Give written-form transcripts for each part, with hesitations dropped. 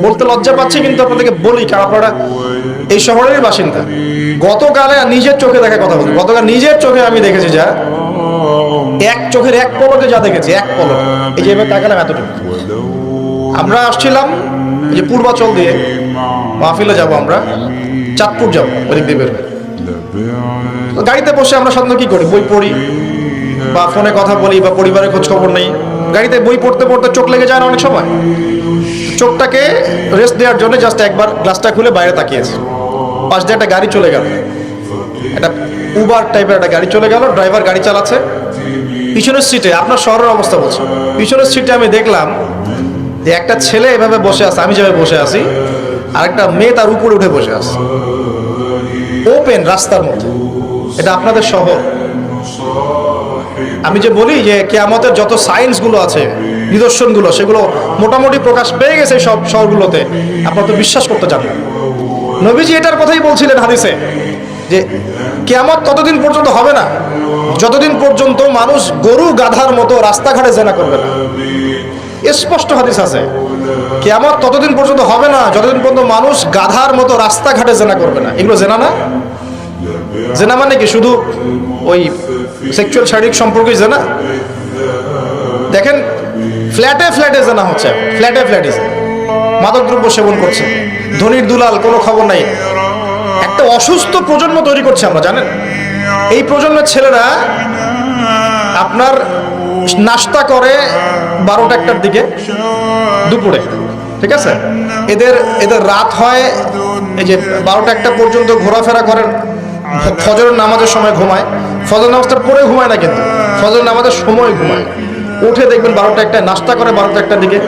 বলতে লজ্জা পাচ্ছি, কিন্তু আপনাদেরকে বলি, কারণ আপনারা এই শহরের বাসিন্দা। গতকালে নিজের চোখে দেখা কথা বলছি, গতকাল নিজের চোখে আমি দেখেছি যা, এক চোখের এক পলকে যা দেখেছি, এক পলক, এই যে এবার তাকালাম এতটুকু। আমরা আসছিলাম এই যে পূর্বাচল দিয়ে মাহফিলে যাব, আমরা চাঁদপুর যাবো, ওদিক দিয়ে বের হয়ে। তো গাড়িতে বসে আমরা সাধারণত কি করি, বই পড়ি বা ফোনে কথা বলি বা পরিবারের খোঁজ খবর নেই। গাড়িতে বই পড়তে পড়তে চোখ লেগে যায় না অনেক সময়, চোখটাকে রেস্ট দেওয়ার জন্য জাস্ট একবার গ্লাসটা খুলে বাইরে তাকিয়েছে। পাশ দিয়ে একটা গাড়ি চলে গেল, একটা উবার টাইপের একটা গাড়ি চলে গেল, ড্রাইভার গাড়ি চালাচ্ছে। পিছনের সিটে, আপনার শহরের অবস্থা বলছে, পিছনের সিটে আমি দেখলাম যে একটা ছেলে এভাবে বসে আছে, আমি যেভাবে বসে আছি, আর একটা মেয়ে তার উপরে উঠে বসে আছে, ওপেন রাস্তার মধ্যে। এটা আপনাদের শহর। আমি যে বলি যে কিয়ামতের যত সায়েন্সগুলো আছে, নিদর্শনগুলো, সেগুলো মোটামুটি প্রকাশ পেয়ে গেছে সব শহরগুলোতে, আপনারা তো বিশ্বাস করতে চান না। নবীজি এটার কথাই বলছিলেন হাদিসে, যে কিয়ামত ততদিন পর্যন্ত হবে না যতদিন পর্যন্ত মানুষ গরু গাধার মতো রাস্তাঘাটে জেনা করবে না। স্পষ্ট হাদিস আছে, কিয়ামত ততদিন পর্যন্ত হবে না যতদিন পর্যন্ত মানুষ গাধার মতো রাস্তাঘাটে জেনা করবে না। এগুলো জেনা না? জেনা মানে কি শুধু ওই সেক্সুয়াল শারীরিক সম্পর্কই জেনা? দেখেন, ফ্ল্যাটে ফ্ল্যাটে জেনা হচ্ছে, ফ্ল্যাটে ফ্ল্যাটে মাদকদ্রব্য সেবন করছে, ধনীর দুলাল, কোনো খবর নাই। একটা অসুস্থ প্রজন্ম তৈরি করছে আমরা, জানেন? এই প্রজন্মের ছেলেরা আপনার নাস্তা করে 12টা-1টার দিকে দুপুরে, ঠিক আছে? এদের রাত হয় এই যে 12টা-1টা পর্যন্ত ঘোরাফেরা করেন, ফজরের নামাজের সময় ঘুমায়, ফজর নামাজটা পরে ঘুমায় না, কিন্তু ফজর নামাজের সময় ঘুমায়। উঠে দেখবেন 12টা-1টায় নাস্তা করে, 12টা-1টার দিকে।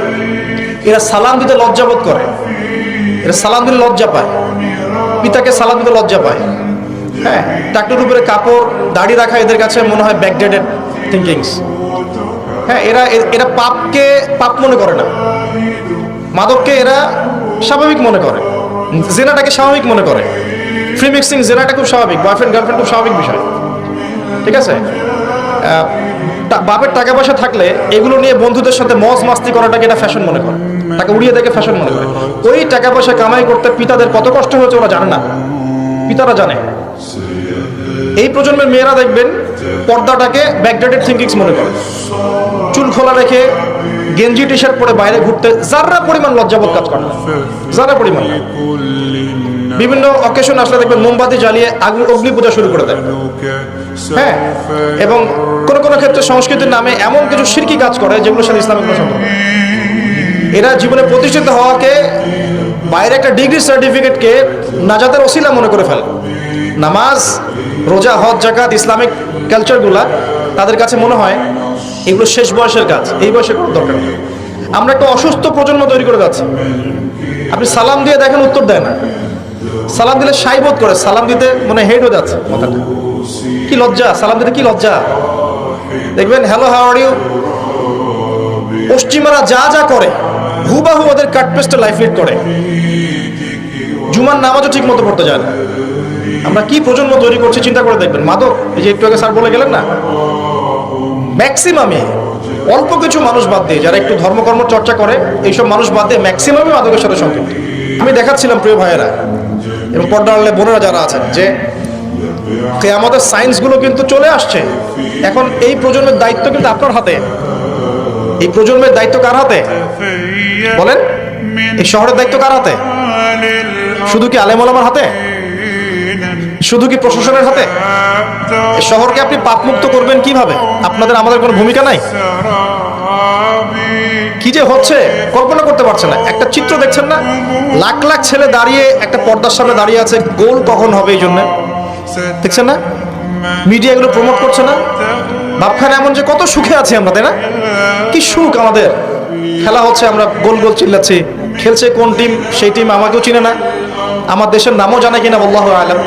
এরা সালাম দিতে লজ্জাবোধ করে, এরা সালাম দিতে লজ্জা পায়, পিতাকে সালাম দিতে লজ্জা পায়। হ্যাঁ, টাকটুর উপরে কাপড়, দাড়ি রাখা এদের কাছে মনে হয় ব্যাকডেটেড থিঙ্কিংস। হ্যাঁ, এরা পাপকে পাপ মনে করে না, মাদককে এরা স্বাভাবিক মনে করে, জেনাটাকে স্বাভাবিক মনে করে। ফ্রি মিক্সিং, জেনাটা খুব স্বাভাবিক, বয়ফ্রেন্ড গার্লফ্রেন্ড খুব স্বাভাবিক বিষয়, ঠিক আছে? বাপের টাকা পয়সা থাকলে এগুলো নিয়ে বন্ধুদের সাথে মজ মাস্তি করাটাকে এটা ফ্যাশন মনে করে, টাকা উড়িয়ে দেখে ফ্যাশন মনে করে। ওই টাকা পয়সা কামাই করতে পিতাদের কত কষ্ট হয়েছে ওরা জানে না, পিতারা জানে। এই প্রজন্মের মেয়েরা দেখবেন পর্দাটাকে ব্যাকডেটেড থিঙ্কিংস মনে করে, চুল খোলা রেখে গেঞ্জি টি শার্ট পরে বাইরে ঘুরতে যারা পরিমাণ লজ্জাবোধ কাজ করে, যারা পরিমাণ। বিভিন্ন অকেশন আসলে দেখবেন মোমবাতি জ্বালিয়ে অগ্নি পূজা শুরু করে দেয়। হ্যাঁ, এবং কোন কোন ক্ষেত্রে সংস্কৃতির নামে এমন কিছু শিরকি কাজ করে যেগুলোর সাথে ইসলামের কোনো সম্পর্ক। এরা জীবনে প্রতিষ্ঠিত হওয়াকে, বাইরে একটা ডিগ্রি সার্টিফিকেটকে নাজাতের ওসিলা মনে করে ফেলে। নামাজ, রোজা, হজ, যাকাত, ইসলামিক কালচারগুলা তাদের কাছে মনে হয় এগুলো শেষ বয়সের কাজ, এই বয়সে কোনো দরকার নেই। আমরা একটা অসুস্থ প্রজন্ম তৈরি করে যাচ্ছি। আপনি সালাম দিয়ে দেখেন উত্তর দেয় না, সালাম দিলে সাই বোধ করে, সালাম দিতে মনে হেড হয়ে যাচ্ছে মাথাটা। কি লজ্জা, সালাম দিতে কি লজ্জা। দেখবেন হ্যালো হাউ আর ইউ, পশ্চিমারা যা যা করে হুবাহু ওদের কাটপেস্টে লাইফ লিড করে। জুমার নামাজও ঠিক মতো পড়তে যায় না। আমরা কি প্রজন্ম তৈরি করছি চিন্তা করে দেখবেন। মাদক, এই যে একটু আগে স্যার বলে গেলেন না, ম্যাক্সিমামে অল্প কিছু মানুষ বাদ দিয়ে, যারা একটু ধর্মকর্ম চর্চা করে, এইসব মানুষ বাদ দিয়ে ম্যাক্সিমামই মাদকের সাথে সম্পৃক্ত। আমি দেখাচ্ছিলাম প্রিয় ভাইয়েরা এবং পর্দার আড়ালে বোনেরা যারা আছেন, যে কিয়ামতের সায়েন্সগুলো কিন্তু চলে আসছে। এখন এই প্রজন্মের দায়িত্ব কিন্তু আপনার হাতে। এই প্রজন্মের দায়িত্ব কার হাতে বলেন? এই শহরের দায়িত্ব কার হাতে? শুধু কি আলেম ওলামার হাতে? শুধু কি প্রশাসনের হাতে? এই শহরকে আপনি পাপমুক্ত করবেন কিভাবে? আপনাদের আমাদের কোনো ভূমিকা নাই? কি যে হচ্ছে কল্পনা করতে পারছে না। একটা চিত্র দেখছেন না, লাখ লাখ ছেলে দাঁড়িয়ে একটা পর্দার সামনে দাঁড়িয়ে আছে, গোল কখন হবে এই জন্য, দেখছেন না? মিডিয়া এগুলো প্রমোট করছে না। ভাবখানে এমন যে কত সুখে আছি আমরা, তাই না? কি সুখ আমাদের। খেলা হচ্ছে, আমরা গোল গোল চিল্লাচ্ছি। খেলছে কোন টিম, সেই টিম আমাকেও চিনে না, আমার দেশের নামও জানে কিনা আল্লাহু আলাম।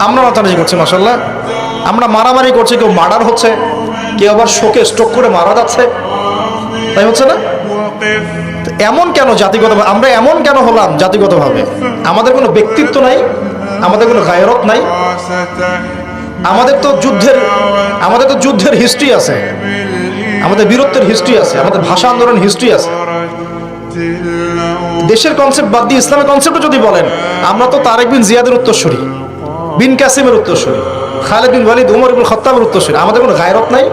আমরা নাচানাচি করছি, মাশাআল্লাহ। আমরা মারামারি করছি, কেউ মার্ডার হচ্ছে, কেউ আবার শোকে স্ট্রোক করে মারা যাচ্ছে, তাই হচ্ছে না? এমন কেন জাতিগতভাবে আমরা এমন কেন হলাম? জাতিগতভাবে আমাদের কোনো ব্যক্তিত্ব নাই, আমাদের কোনো গায়রত নাই। আমাদের তো যুদ্ধের হিস্ট্রি আছে, আমাদের বীরত্বের হিস্ট্রি আছে, আমাদের ভাষা আন্দোলন হিস্ট্রি আছে। দেশের কনসেপ্ট বাদ দিয়ে ইসলামের কনসেপ্টও যদি বলেন, আমরা তো তারেক বিন জিয়াদের উত্তরসূরি, বিন কাসিমের উত্তরসূরি, খালিদ বিন ওয়ালিদ, উমর ইবনে খাত্তাবের উত্তরসূরি। আমাদের কোনো গায়রত নাই?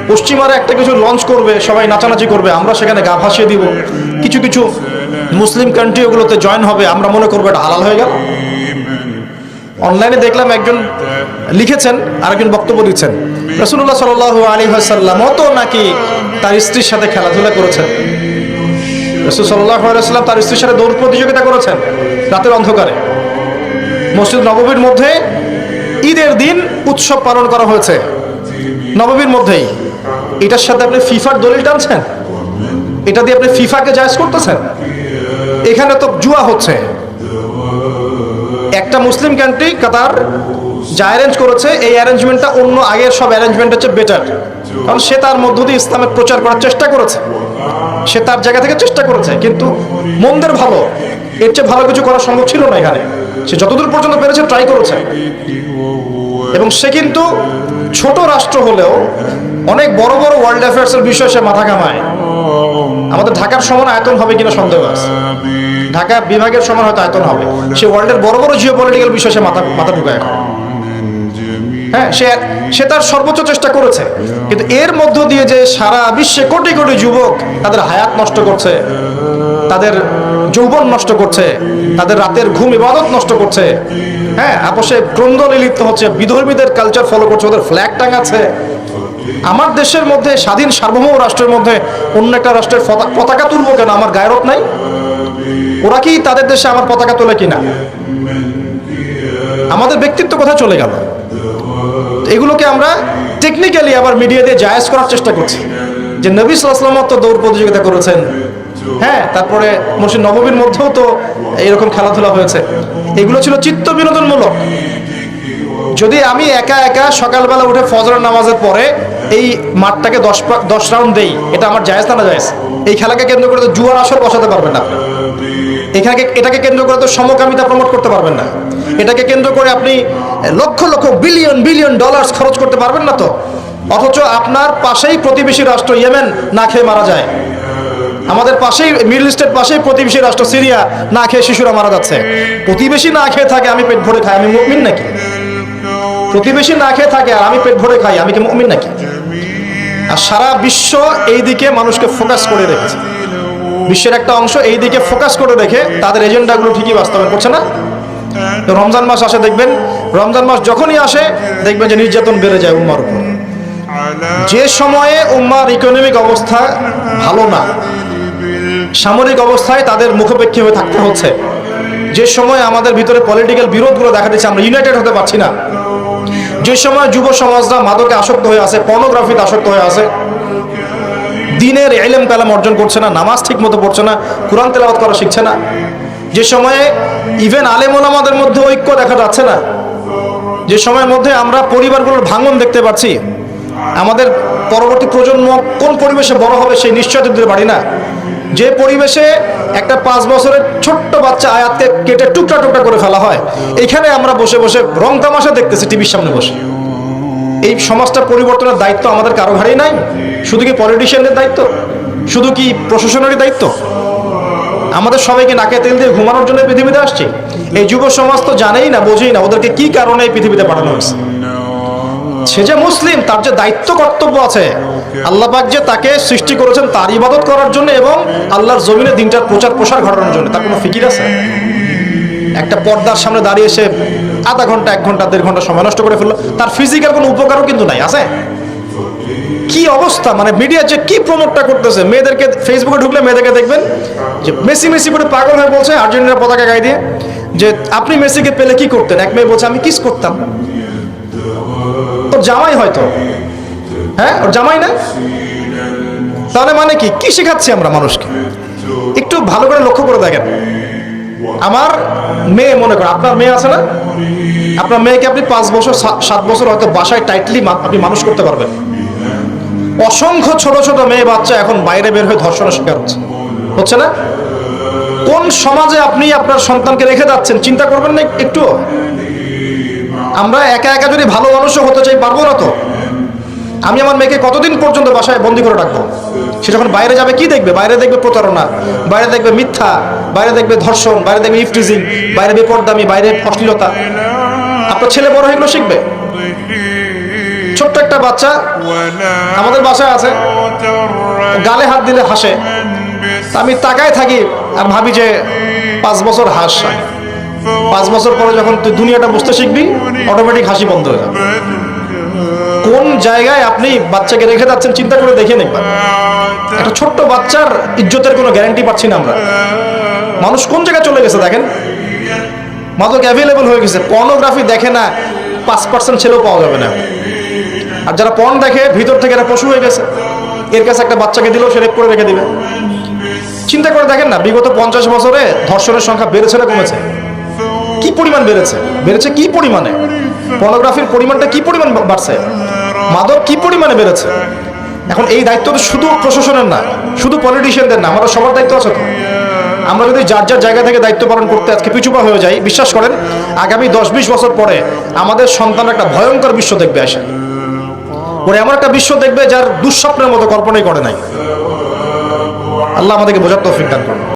পশ্চিমারা একটা কিছু লঞ্চ করবে, সবাই নাচানাচি করবে, আমরা সেখানে গা ভাসিয়ে দিব। কিছু কিছু মুসলিম কান্ট্রি ওগুলোতে জয়েন হবে, আমরা মনে করবো এটা হালাল হয়ে গেল। অনলাইনে দেখলাম একজন লিখেছেন, আরেকজন বক্তব্য দিচ্ছেন, রাসূলুল্লাহ সাল্লাল্লাহু আলাইহি ওয়াসাল্লামও তো নাকি তার স্ত্রীর সাথে খেলাধুলা করেছেন। রাসূল সাল্লাল্লাহু আলাইহি ওয়াসাল্লাম তার স্ত্রীর সাথে দৌড় প্রতিযোগিতা করেছেন রাতের অন্ধকারে। মসজিদ নববীর মধ্যে ঈদের দিন উৎসব পালন করা হয়েছে নববীর মধ্যেই। এটার সাথে আপনি ফিফার দলিল টানছেন? এটা দিয়ে আপনি ফিফাকে জায়েজ করতেছেন? এখানে তো জুয়া হচ্ছে। একটা মুসলিম কান্ট্রি কাতার যা অ্যারেঞ্জ করেছে, এই অ্যারেঞ্জমেন্টটা অন্য আগের সব অ্যারেঞ্জমেন্টের চেয়ে বেটার, কারণ সে তার মধ্য দিয়ে ইসলামের প্রচার করার চেষ্টা করেছে, সে তার জায়গা থেকে চেষ্টা করেছে। কিন্তু মন্দের ভালো, এর চেয়ে ভালো কিছু করা সম্ভব ছিল না এখানে। সে যতদূর পর্যন্ত পেরেছে ট্রাই করেছে, এবং সে কিন্তু ছোট রাষ্ট্র হলেও অনেক বড় বড় ওয়ার্ল্ড অ্যাফেয়ার্সের বিষয়ে সে মাথা ঘামায়। আমাদের ঢাকার সমান আয়তন হবে কিনা সন্দেহ আছে, ঢাকা বিভাগের সমান হয়তো আয়তন হবে। সে ওয়ার্ল্ডের বড় বড় জিওপলিটিক্যাল বিষয়ে সে মাথা ঢুকায় এখন। হ্যাঁ, সে তার সর্বোচ্চ চেষ্টা করেছে, কিন্তু এর মধ্য দিয়ে যে সারা বিশ্বে কোটি কোটি যুবক তাদের হায়াত নষ্ট করছে, তাদের যৌবন নষ্ট করছে, তাদের রাতের ঘুম ইবাদত নষ্ট করছে, হ্যাঁ, আপোষে ক্রন্দনে লিপ্ত হচ্ছে, বিধর্মীদের কালচার ফলো করছে, ওদের ফ্ল্যাগ টাঙাচ্ছে। আমার দেশের মধ্যে, স্বাধীন সার্বভৌম রাষ্ট্রের মধ্যে অন্য একটা রাষ্ট্রের পতাকা তুলবো কেন? আমার গায়রত নাই? ওরা কি তাদের দেশে আমার পতাকা তোলে কিনা? আমাদের ব্যক্তিত্ব কোথায় চলে গেল? এগুলোকে আমরা টেকনিক্যালি আবার মিডিয়া দিয়ে জায়েজ করার চেষ্টা করছি, যে নবী সাল্লাল্লাহু আলাইহি ওয়াসাল্লাম তো দৌড় প্রতিযোগিতা করেছেন, হ্যাঁ, তারপরে মসজিদ নববীর মধ্যেও তো এইরকম খেলাধুলা হয়েছে। এগুলো ছিল চিত্ত বিনোদনমূলক। যদি আমি একা একা সকালবেলা উঠে ফজরের নামাজের পরে এই মাঠটাকে 10 রাউন্ড দেই, এটা আমার জায়েজ না জায়েজ? এই খেলাকে কেন্দ্র করে তো জুয়ার আসর বসাতে পারবেন না, এটাকে কেন্দ্র করে তো সমকামিতা প্রমোট করতে পারবেন না, এটাকে কেন্দ্র করে আপনি lakh lakh billion billion dollar খরচ করতে পারবেন না তো। অথচ আপনার পাশেই প্রতিবেশী রাষ্ট্র ইয়েমেন না খেয়ে মারা যায়, আমাদের পাশেই মিডল ইস্টের পাশেই প্রতিবেশী রাষ্ট্র সিরিয়া না খেয়ে শিশুরা মারা যাচ্ছে। প্রতিবেশী না খেয়ে থাকে, আমি পেট ভরে খাই, আমি মুমিন নাকি? প্রতিবেশী না খেয়ে থাকে আর আমি পেট ভরে খাই, আমি কি মুমিন নাকি? আর সারা বিশ্ব এই দিকে মানুষকে ফোকাস করে রেখেছে, বিশ্বের একটা অংশ এই দিকে ফোকাস করে রেখে তাদের এজেন্ডাগুলো ঠিকই বাস্তবায়ন করছে না। রমজান মাস আসে, দেখবেন রমজান মাস যখনই আসে দেখবেন যে নির্যাতন বেড়ে যায় উম্মার উপর। যে সময়ে উম্মার ইকোনমিক অবস্থা ভালো না, সামরিক অবস্থায় তাদের মুখাপেক্ষী হয়ে থাকতে হচ্ছে, যে সময় আমাদের ভিতরে পলিটিক্যাল বিরোধগুলো দেখা দিচ্ছে, আমরা ইউনাইটেড হতে পারছি না, যে সময় যুব সমাজরা মাদকে আসক্ত হয়ে আছে, পর্নোগ্রাফিতে আসক্ত হয়ে আছে, দিনের ইলম কালাম অর্জন করছে না, নামাজ ঠিক মতো পড়ছে না, কুরআন তেলাওয়াত করা শিখছে না, যে সময়ে ইভেন আলেম ওলামাদের মধ্যে ঐক্য দেখা যাচ্ছে না, যে সময়ের মধ্যে আমরা পরিবারগুলোর ভাঙন দেখতে পাচ্ছি, আমাদের পরবর্তী প্রজন্ম কোন পরিবেশে বড় হবে সেই নিশ্চয়তা দিতে পারি না, যে পরিবেশে একটা 5 বছরের ছোট্ট বাচ্চা আয়াতকে কেটে টুকরা টুকরা করে ফেলা হয়, এখানে আমরা বসে বসে রং তামাশা দেখতেছি টিভির সামনে বসে। এই সমাজটা পরিবর্তনের দায়িত্ব আমাদের কারো ঘাড়েই নাই? শুধু কি পলিটিশিয়ানদের দায়িত্ব? শুধু কি প্রশাসনেরই দায়িত্ব? আমাদের সবাইকে নাকে তেল দিয়ে ঘুমানোর জন্য পৃথিবীতে আসছে। এই যুব সমাজ তো জানেই না, বোঝেই না ওদেরকে কি কারণে এই পৃথিবীতে পাঠানো হয়েছে। সে যে মুসলিম, তার যে দায়িত্ব কর্তব্য আছে, আল্লাহ পাক যে তাকে সৃষ্টি করেছেন তার ইবাদত করার জন্য এবং আল্লাহর জমিনে দিনটার প্রচার প্রসার ঘটানোর জন্য, তার কোনো ফিকির আছে? একটা পর্দার সামনে দাঁড়িয়ে সে আধা ঘন্টা, 1 ঘন্টা, 1.5 ঘন্টা সময় নষ্ট করে ফেললো, তার ফিজিক্যাল কোনো উপকারও কিন্তু নাই, আছে? কি অবস্থা, মানে মিডিয়া যে কি প্রমোটটা করতেছে, মেয়েদেরকে ফেসবুকে ঢুকলে মেয়েদেরকে দেখবেন যে মেসি মেসি করে পাগল হয়ে বলছে আর্জেন্টিনার পতাকা গায়ে দিয়ে, যে আপনি মেসিকে পেলে কি করতেন? এক মেয়ে বলছে আমি কিস করতাম। ওর জামাই হয়তো, হ্যাঁ, ওর জামাই না, তাহলে মানে কি শেখাচ্ছি আমরা মানুষকে? একটু ভালো করে লক্ষ্য করে দেখেন। আমার মেয়ে, মনে করেন আপনার মেয়ে আছে না, আপনার মেয়েকে আপনি 5 বছর 7 বছর হয়তো বাসায় টাইটলি আপনি মানুষ করতে পারবেন। অসংখ্য ছোট ছোট মেয়ে বাচ্চা এখন বাইরে বের হয়ে ধর্ষণের শিকার হচ্ছে না? কোন সমাজে আপনি আপনার সন্তানকে রেখে যাচ্ছেন চিন্তা করবেন না একটু? আমরা একা একা যদি ভালো মানুষও হতে চাই, পারবো না তো। আমি আমার মেয়েকে কতদিন পর্যন্ত বাসায় বন্দি করে রাখবো? সে যখন বাইরে যাবে কি দেখবে? বাইরে দেখবে প্রতারণা, বাইরে দেখবে মিথ্যা, বাইরে দেখবে ধর্ষণ, বাইরে দেখবে ইফটিজিং, বাইরে বেপরদামি, বাইরে অশ্লীলতা। আপনার ছেলে বড় হয়ে এগুলো শিখবে। ছোট্ট একটা বাচ্চা আমাদের বাসায় আছে, গালে হাত দিলে হাসে। আমি তাকায় থাকি আর ভাবি যে 5 বছর হাস, 5 বছর পরে যখন তুই দুনিয়াটা বুঝতে শিখবি অটোমেটিক হাসি বন্ধ হয়ে যাবে। কোন জায়গায় আপনি বাচ্চাকে রেখে যাচ্ছেন চিন্তা করে দেখে নেবেন। একটা ছোট্ট বাচ্চার ইজ্জতের কোনো গ্যারান্টি পাচ্ছি না আমরা। মানুষ কোন জায়গায় চলে গেছে দেখেন। মাদক অ্যাভেলেবল হয়ে গেছে। পর্নোগ্রাফি দেখে না 5% ছেলেও পাওয়া যাবে না। আর যারা পর্ন দেখে ভিতর থেকে এরা পশু হয়ে গেছে। এর কাছে একটা বাচ্চাকে দিলেও সে রেপ করে রেখে দিবে। চিন্তা করে দেখেন না, বিগত 50 বছরে ধর্ষণের সংখ্যা বেড়েছে না কমেছে? কি পরিমাণ বেড়েছে? বেড়েছে কি পরিমাণে? পর্নোগ্রাফির পরিমাণটা কি পরিমাণ বাড়ছে? মাদক কি পরিমাণে বেড়েছে? এখন এই দায়িত্ব তো শুধু প্রশাসনের না, শুধু পলিটিশিয়ানদের না, আমাদের সবার দায়িত্ব আছে তো। আমরা যদি যার যার জায়গা থেকে দায়িত্ব পালন করতে আজকে পিছুপা হয়ে যাই, বিশ্বাস করেন আগামী 10-20 বছর পরে আমাদের সন্তান একটা ভয়ঙ্কর বিশ্ব দেখবে আসে। ওরা এমন একটা বিশ্ব দেখবে যার দুঃস্বপ্নের মতো কল্পনাই করে নাই। আল্লাহ আমাদেরকে বোঝার তৌফিক দান করুন।